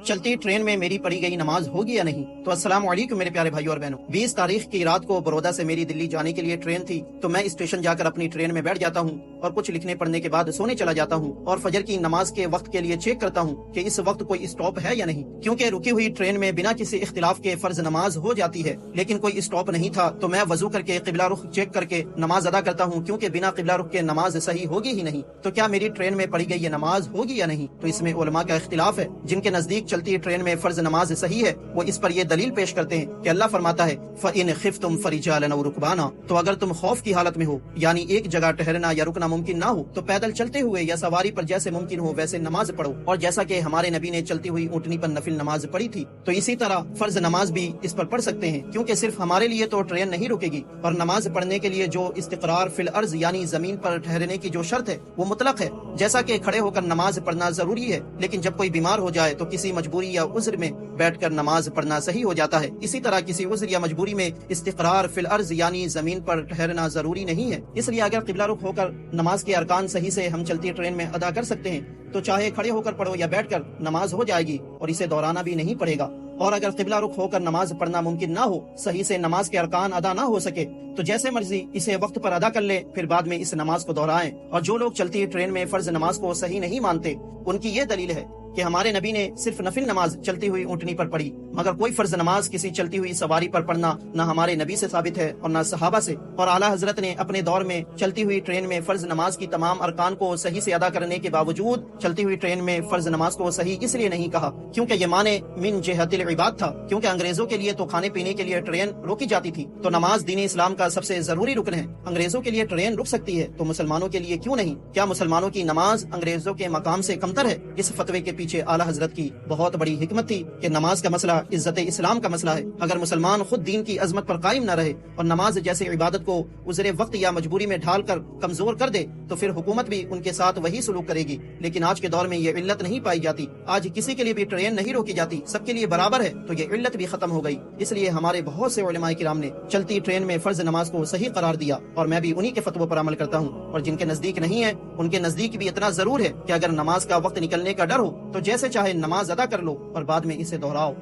چلتی ٹرین میں میری پڑھی گئی نماز ہوگی یا نہیں؟ تو السلام علیکم میرے پیارے بھائیو اور بہنوں۔ 20 تاریخ کی رات کو برودا سے میری دلی جانے کے لیے ٹرین تھی، تو میں اسٹیشن جا کر اپنی ٹرین میں بیٹھ جاتا ہوں اور کچھ لکھنے پڑھنے کے بعد سونے چلا جاتا ہوں اور فجر کی نماز کے وقت کے لیے چیک کرتا ہوں کہ اس وقت کوئی اسٹاپ ہے یا نہیں، کیونکہ رکی ہوئی ٹرین میں بنا کسی اختلاف کے فرض نماز ہو جاتی ہے، لیکن کوئی اسٹاپ نہیں تھا، تو میں وضو کر کے قبلہ رخ چیک کر کے نماز ادا کرتا ہوں، کیونکہ بنا قبلہ رخ کے نماز صحیح ہوگی ہی نہیں۔ تو کیا میری ٹرین میں پڑھی گئی یہ نماز ہوگی یا نہیں؟ تو اس میں علماء کا اختلاف ہے۔ جن کے نزدیک چلتی ٹرین میں فرض نماز صحیح ہے، وہ اس پر یہ دلیل پیش کرتے ہیں کہ اللہ فرماتا ہے فَإِنْ خِفْتُمْ فَرِجَالًا أَوْ رُكْبَانًا، تو اگر تم خوف کی حالت میں ہو، یعنی ایک جگہ ٹھہرنا یا رکنا ممکن نہ ہو، تو پیدل چلتے ہوئے یا سواری پر جیسے ممکن ہو ویسے نماز پڑھو، اور جیسا کہ ہمارے نبی نے چلتی ہوئی اونٹنی پر نفل نماز پڑھی تھی، تو اسی طرح فرض نماز بھی اس پر پڑھ سکتے ہیں، کیونکہ صرف ہمارے لیے تو ٹرین نہیں رکے گی، اور نماز پڑھنے کے لیے جو استقرار فی الارض یعنی زمین پر ٹھہرنے کی جو شرط ہے وہ مطلق ہے، جیسا کہ کھڑے ہو کر نماز پڑھنا ضروری ہے، لیکن جب کوئی بیمار ہو جائے تو کسی مجبوری یا عذر میں بیٹھ کر نماز پڑھنا صحیح ہو جاتا ہے۔ اسی طرح کسی عذر یا مجبوری میں استقرار فی الارض یعنی زمین پر ٹھہرنا ضروری نہیں ہے۔ اس لیے اگر قبلہ رخ ہو کر نماز کے ارکان صحیح سے ہم چلتی ٹرین میں ادا کر سکتے ہیں، تو چاہے کھڑے ہو کر پڑھو یا بیٹھ کر نماز ہو جائے گی اور اسے دہرانا بھی نہیں پڑے گا۔ اور اگر قبلہ رخ ہو کر نماز پڑھنا ممکن نہ ہو، صحیح سے نماز کے ارکان ادا نہ ہو سکے، تو جیسے مرضی اسے وقت پر ادا کر لے، پھر بعد میں اس نماز کو دہرائیں۔ اور جو لوگ چلتی ٹرین میں فرض نماز کو صحیح نہیں مانتے، ان کی یہ دلیل ہے کہ ہمارے نبی نے صرف نفل نماز چلتی ہوئی اونٹنی پر پڑھی، مگر کوئی فرض نماز کسی چلتی ہوئی سواری پر پڑھنا نہ ہمارے نبی سے ثابت ہے اور نہ صحابہ سے۔ اور اعلیٰ حضرت نے اپنے دور میں چلتی ہوئی ٹرین میں فرض نماز کی تمام ارکان کو صحیح سے ادا کرنے کے باوجود چلتی ہوئی ٹرین میں فرض نماز کو صحیح اس لیے نہیں کہا کیونکہ یہ معنی من جہت العباد تھا، کیونکہ انگریزوں کے لیے تو کھانے پینے کے لیے ٹرین روکی جاتی تھی، تو نماز دین اسلام کا سب سے ضروری رکن ہے۔ انگریزوں کے لیے ٹرین رک سکتی ہے تو مسلمانوں کے لیے کیوں نہیں؟ کیا مسلمانوں کی نماز انگریزوں کے مقام سے کمتر ہے؟ اس فتوے کے پیچھے اعلیٰ حضرت کی بہت بڑی حکمت تھی کہ نماز کا مسئلہ عزت اسلام کا مسئلہ ہے۔ اگر مسلمان خود دین کی عظمت پر قائم نہ رہے اور نماز جیسے عبادت کو عذر وقت یا مجبوری میں ڈھال کر کمزور کر دے، تو پھر حکومت بھی ان کے ساتھ وہی سلوک کرے گی۔ لیکن آج کے دور میں یہ علت نہیں پائی جاتی، آج کسی کے لیے بھی ٹرین نہیں روکی جاتی، سب کے لیے برابر ہے، تو یہ علت بھی ختم ہو گئی۔ اس لیے ہمارے بہت سے علماء کرام نے چلتی ٹرین میں فرض نماز کو صحیح قرار دیا، اور میں بھی انہی کے فتووں پر عمل کرتا ہوں۔ اور جن کے نزدیک نہیں ہے، ان کے نزدیک بھی اتنا ضرور ہے کہ اگر نماز کا وقت نکلنے کا ڈر ہو تو جیسے چاہے نماز ادا کر لو اور بعد میں اسے دہراؤ۔